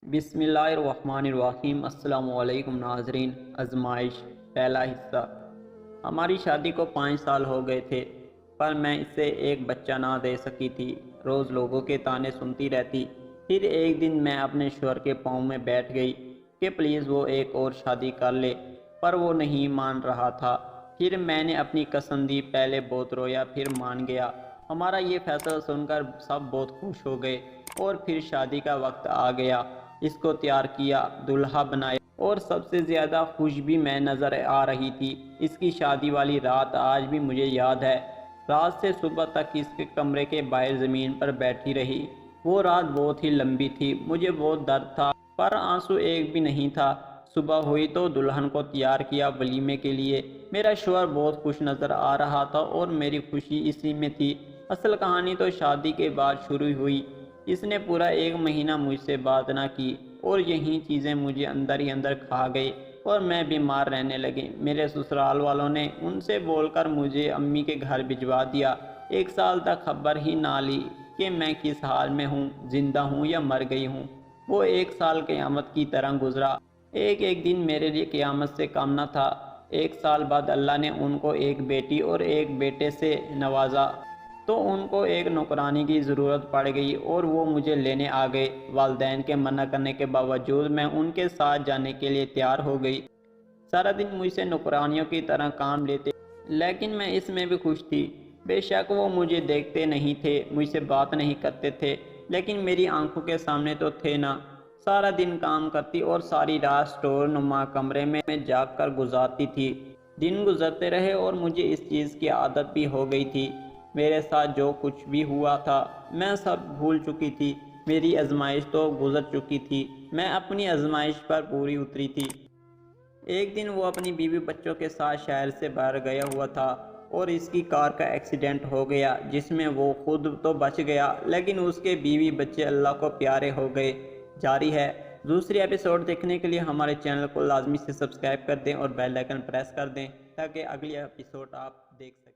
بسم اللہ الرحمن الرحیم۔ السلام علیکم ناظرین۔ آزمائش پہلا حصہ۔ ہماری شادی کو 5 سال ہو گئے تھے، پر میں اس سے ایک بچہ نہ دے سکی تھی۔ روز لوگوں کے طعنے سنتی رہتی۔ پھر ایک دن میں اپنے شوہر کے پاؤں میں بیٹھ گئی کہ پلیز وہ ایک اور شادی کر لے، پر وہ نہیں مان رہا تھا۔ پھر میں نے اپنی قسم دی، پہلے بہت رویا پھر مان گیا۔ ہمارا یہ فیصلہ سن کر سب بہت خوش ہو گئے، اور پھر شادی کا وقت آ گیا۔ اس کو تیار کیا، دلہا بنایا، اور سب سے زیادہ خوش بھی میں نظر آ رہی تھی۔ اس کی شادی والی رات آج بھی مجھے یاد ہے۔ رات سے صبح تک اس کے کمرے کے باہر زمین پر بیٹھی رہی۔ وہ رات بہت ہی لمبی تھی، مجھے بہت درد تھا، پر آنسو ایک بھی نہیں تھا۔ صبح ہوئی تو دلہن کو تیار کیا ولیمے کے لیے۔ میرا شوہر بہت خوش نظر آ رہا تھا، اور میری خوشی اسی میں تھی۔ اصل کہانی تو شادی کے بعد شروع ہوئی۔ اس نے پورا 1 مہینہ مجھ سے بات نہ کی، اور یہی چیزیں مجھے اندر ہی اندر کھا گئی، اور میں بیمار رہنے لگی۔ میرے سسرال والوں نے ان سے بول کر مجھے امی کے گھر بھجوا دیا۔ 1 سال تک خبر ہی نہ لی کہ میں کس حال میں ہوں، زندہ ہوں یا مر گئی ہوں۔ وہ 1 سال قیامت کی طرح گزرا۔ ایک دن میرے لیے قیامت سے کم نہ تھا۔ 1 سال بعد اللہ نے ان کو ایک بیٹی اور ایک بیٹے سے نوازا، تو ان کو ایک نوکرانی کی ضرورت پڑ گئی، اور وہ مجھے لینے آ گئے۔ والدین کے منع کرنے کے باوجود میں ان کے ساتھ جانے کے لیے تیار ہو گئی۔ سارا دن مجھ سے نوکرانیوں کی طرح کام لیتے، لیکن میں اس میں بھی خوش تھی۔ بے شک وہ مجھے دیکھتے نہیں تھے، مجھ سے بات نہیں کرتے تھے، لیکن میری آنکھوں کے سامنے تو تھے نا۔ سارا دن کام کرتی اور ساری رات سٹور نما کمرے میں جاگ کر گزارتی تھی۔ دن گزرتے رہے اور مجھے اس چیز کی عادت بھی ہو گئی تھی۔ میرے ساتھ جو کچھ بھی ہوا تھا میں سب بھول چکی تھی۔ میری آزمائش تو گزر چکی تھی، میں اپنی آزمائش پر پوری اتری تھی۔ ایک دن وہ اپنی بیوی بچوں کے ساتھ شہر سے باہر گیا ہوا تھا، اور اس کی کار کا ایکسیڈنٹ ہو گیا، جس میں وہ خود تو بچ گیا، لیکن اس کے بیوی بچے اللہ کو پیارے ہو گئے۔ جاری ہے۔ دوسری ایپیسوڈ دیکھنے کے لیے ہمارے چینل کو لازمی سے سبسکرائب کر دیں اور بیل آئیکن پریس کر دیں، تاکہ اگلی ایپیسوڈ آپ دیکھ سکیں۔